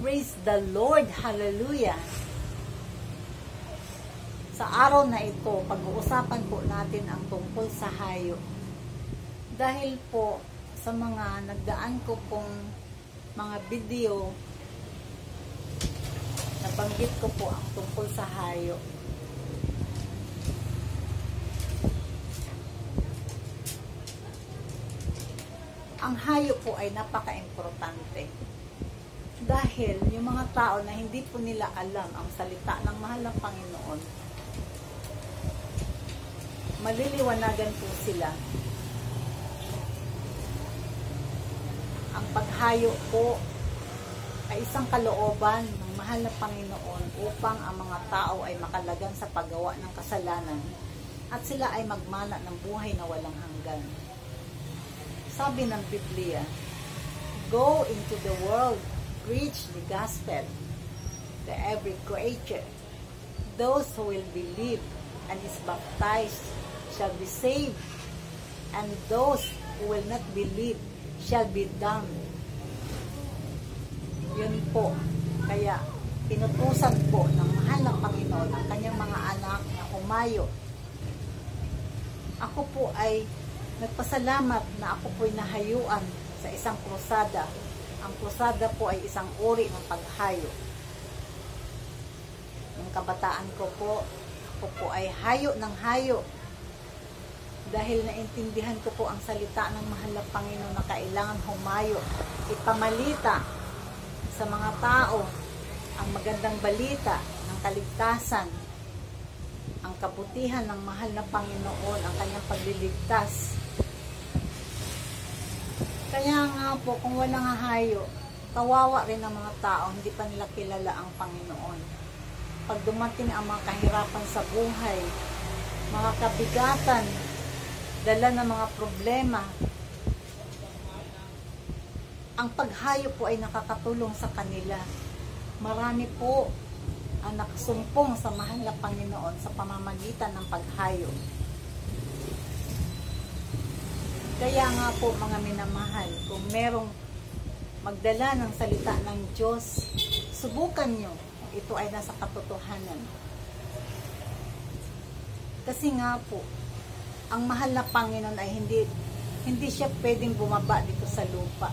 Praise the Lord! Hallelujah! Sa araw na ito, pag-uusapan po natin ang tungkol sa hayo. Dahil po sa mga nagdaan ko pong mga video, nabanggit ko po ang tungkol sa hayo. Ang hayo po ay napaka-importante. Dahil yung mga tao na hindi po nila alam ang salita ng mahal ng Panginoon, maliliwanagan po sila. Ang paghayo po ay isang kalooban ng mahal na Panginoon upang ang mga tao ay makalagan sa paggawa ng kasalanan at sila ay magmana ng buhay na walang hanggan. Sabi ng Biblia, "Go into the world, preach the gospel to every creature. Those who will believe and is baptized shall be saved, and those who will not believe shall be damned." Yun po. Kaya, pinutusan po ng mahal ng Panginoon ang kanyang mga anak na humayo. Ako po ay nagpasalamat na ako po ay nahayuan sa isang krusada. Ang krusada po ay isang uri ng paghayo. Yung kabataan ko po, ako po ay hayo ng hayo. Dahil naintindihan ko po ang salita ng mahal na Panginoon na kailangan humayo, ipamalita sa mga tao ang magandang balita ng kaligtasan, ang kabutihan ng mahal na Panginoon, ang kanyang pagliligtas. Kaya nga po, kung walang hayo, kawawa rin ang mga tao, hindi pa nila kilala ang Panginoon. Pag dumating ang mga kahirapan sa buhay, mga kabigatan, dala ng mga problema, ang paghayo po ay nakakatulong sa kanila. Marami po ang nakasumpong sa mahal na Panginoon sa pamamagitan ng paghayo. Kaya nga po mga minamahal, kung merong magdala ng salita ng Diyos, subukan nyo kung ito ay nasa katotohanan. Kasi nga po, ang mahal na Panginoon ay hindi siya pwedeng bumaba dito sa lupa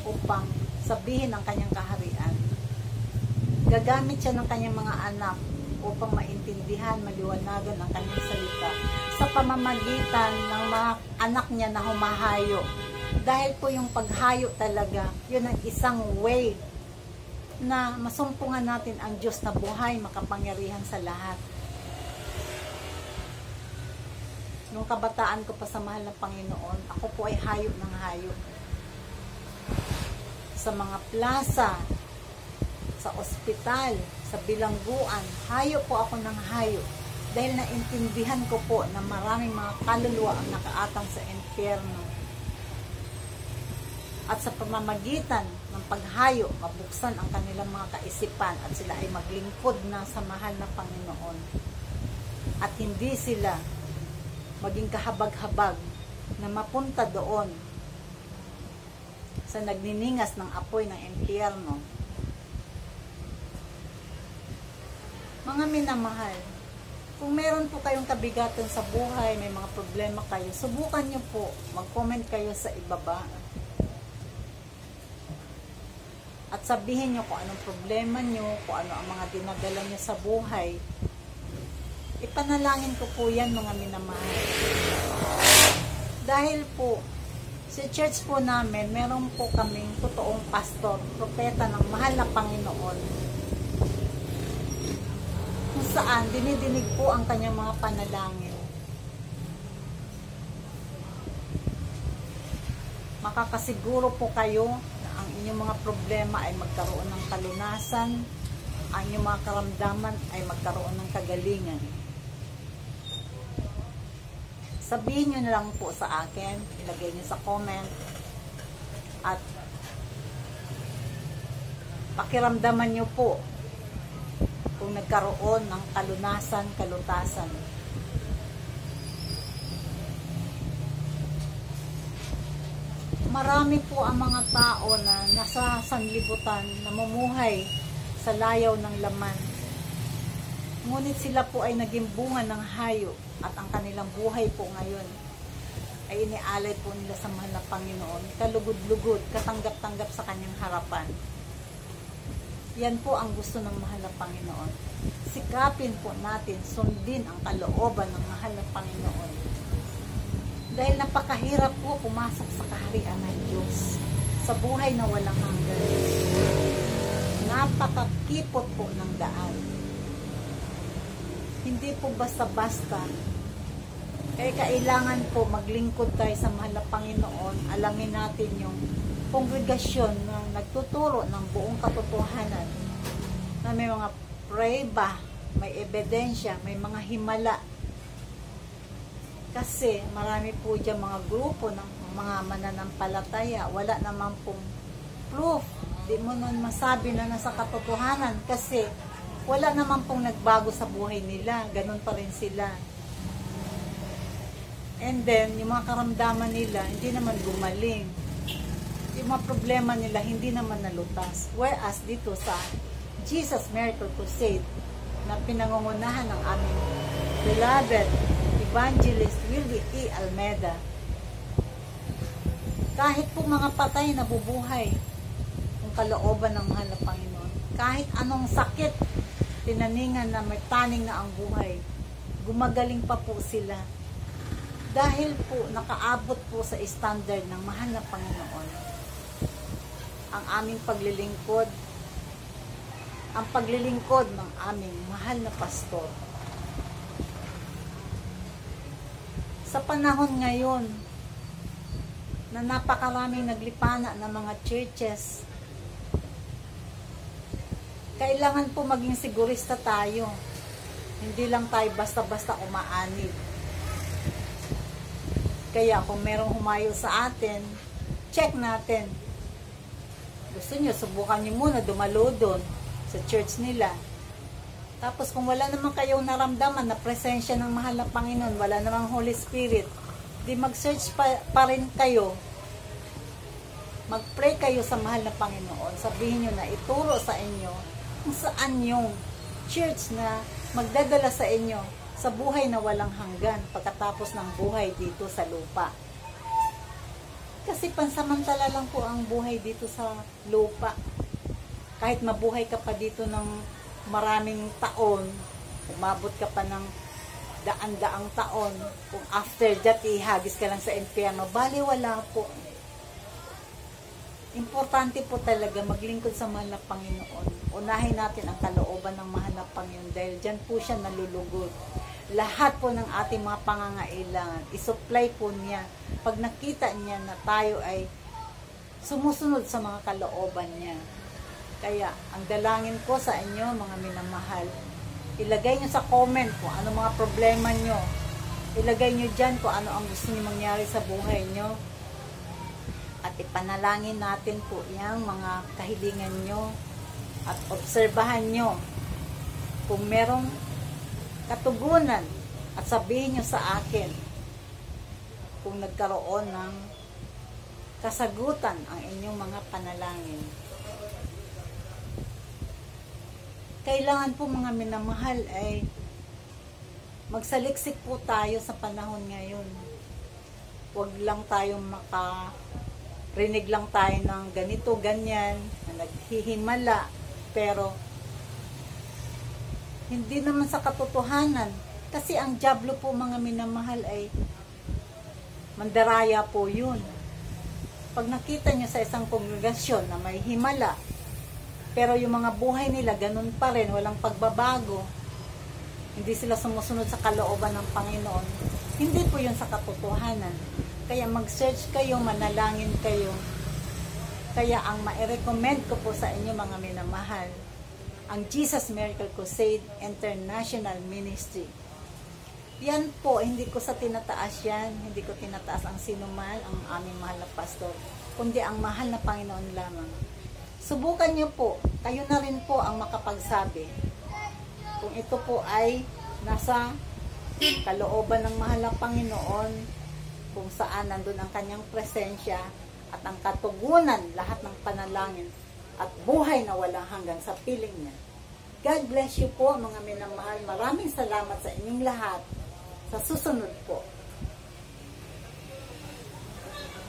upang sabihin ang kanyang kaharian. Gagamit siya ng kanyang mga anak upang maintindihan, maliwanagan ang kanyang salita sa pamamagitan ng mga anak niya na humahayo. Dahil po yung paghayo talaga, yun ang isang way na masumpungan natin ang Diyos na buhay, makapangyarihan sa lahat. Nung kabataan ko pa sa mahal ng Panginoon, ako po ay hayo ng hayo. Sa mga plaza, sa ospital, sa bilangguan, hayo po ako ng hayo. Dahil naintindihan ko po na maraming mga kaluluwa ang nakaatang sa impyerno. At sa pamamagitan ng paghayo, mabuksan ang kanilang mga kaisipan at sila ay maglingkod na sa mahal na Panginoon. At hindi sila maging kahabag-habag na mapunta doon sa nagniningas ng apoy ng impyerno. Mga minamahal, kung meron po kayong kabigatan sa buhay, may mga problema kayo, subukan nyo po, mag-comment kayo sa ibaba. At sabihin nyo kung anong problema nyo, kung ano ang mga dinadala nyo sa buhay. Ipanalangin ko po yan mga minamahal. Dahil po, sa church po namin, meron po kaming totoong pastor, propeta ng mahal na Panginoon. Kung saan, dinidinig po ang kanyang mga panalangin. Makakasiguro po kayo na ang inyong mga problema ay magkaroon ng kalunasan, ang inyong mga karamdaman ay magkaroon ng kagalingan. Sabihin nyo na lang po sa akin, ilagay nyo sa comment, at pakiramdaman nyo po kung nagkaroon ng kalunasan, kalutasan. Marami po ang mga tao na nasa sanlibutan, namumuhay sa layaw ng laman. Ngunit sila po ay naging bunga ng hayop at ang kanilang buhay po ngayon ay inialay po nila sa mahal na Panginoon. Kalugod-lugod, katanggap-tanggap sa kanyang harapan. Yan po ang gusto ng mahal na Panginoon. Sikapin po natin, sundin ang kalooban ng mahal na Panginoon. Dahil napakahirap po pumasok sa kaharian ng Diyos sa buhay na walang hanggan. Napakakipot po ng daan. Hindi po basta-basta. Kaya kailangan po maglingkod tayo sa mahal na Panginoon. Alamin natin yung kongregasyon na nagtuturo ng buong katotohanan na may mga prueba, may ebidensya, may mga himala. Kasi marami po dyan mga grupo ng mga mananampalataya. Wala naman pong proof. Di mo nun masabi na nasa katotohanan kasi wala naman pong nagbago sa buhay nila. Ganun pa rin sila. And then, yung mga karamdaman nila, hindi naman gumaling. Yung mga problema nila, hindi naman nalutas. Whereas dito sa Jesus Miracle Crusade, na pinangungunahan ng aming beloved Evangelist Willie E. Almeida, kahit po mga patay nabubuhay ang kalooban ng mahal na Panginoon. Kahit anong sakit, tinaningan na may taning na ang buhay, gumagaling pa po sila. Dahil po nakaabot po sa standard ng mahal na Panginoon ang aming paglilingkod, ang paglilingkod ng aming mahal na pastor. Sa panahon ngayon na napakaraming naglipana ng mga churches, kailangan po maging sigurista tayo. Hindi lang tayo basta-basta umaanib. Kaya kung merong humayo sa atin, check natin. Gusto nyo, subukan nyo muna dumalo doon sa church nila. Tapos kung wala naman kayong naramdaman na presensya ng mahal na Panginoon, wala namang Holy Spirit, di mag-search pa rin kayo. Mag-pray kayo sa mahal na Panginoon. Sabihin nyo na ituro sa inyo kung saan yung church na magdadala sa inyo sa buhay na walang hanggan pagkatapos ng buhay dito sa lupa. Kasi pansamantala lang po ang buhay dito sa lupa. Kahit mabuhay ka pa dito ng maraming taon, umabot ka pa ng daan-daang taon, kung after that ihagis ka lang sa impyerno, bali wala po. Importante po talaga maglingkod sa mahal na Panginoon. Unahin natin ang kalooban ng mahal na Panginoon dahil dyan po siya nalulugod. Lahat po ng ating mga pangangailangan, isupply po niya. Pag nakita niya na tayo ay sumusunod sa mga kalooban niya. Kaya, ang dalangin ko sa inyo, mga minamahal, ilagay nyo sa comment kung ano mga problema nyo. Ilagay nyo dyan kung ano ang gusto nyo mangyari sa buhay nyo. At ipanalangin natin po yung mga kahilingan nyo. At obserbahan nyo kung merong katugunan at sabihin nyo sa akin kung nagkaroon ng kasagutan ang inyong mga panalangin. Kailangan po mga minamahal ay magsaliksik po tayo sa panahon ngayon. Huwag lang tayong rinig lang tayo ng ganito, ganyan, na naghihimala, pero hindi naman sa katotohanan. Kasi ang dyablo po mga minamahal ay mandaraya po yun. Pag nakita nyo sa isang kongregasyon na may himala, pero yung mga buhay nila ganun pa rin, walang pagbabago, hindi sila sumusunod sa kalooban ng Panginoon, hindi po yun sa katotohanan. Kaya mag-search kayo, manalangin kayo. Kaya ang ma-recommend ko po sa inyo mga minamahal, ang Jesus Miracle Crusade International Ministry. Yan po, hindi ko sa tinataas yan, hindi ko tinataas ang sinuman, ang aming mahal na pastor, kundi ang mahal na Panginoon lamang. Subukan nyo po, kayo na rin po ang makapagsabi kung ito po ay nasa kalooban ng mahal na Panginoon, kung saan nandun ang kanyang presensya, at ang katugunan lahat ng panalangin at buhay na walang hanggan sa piling niya. God bless you po mga minamahal. Maraming salamat sa inyong lahat. Sa susunod po.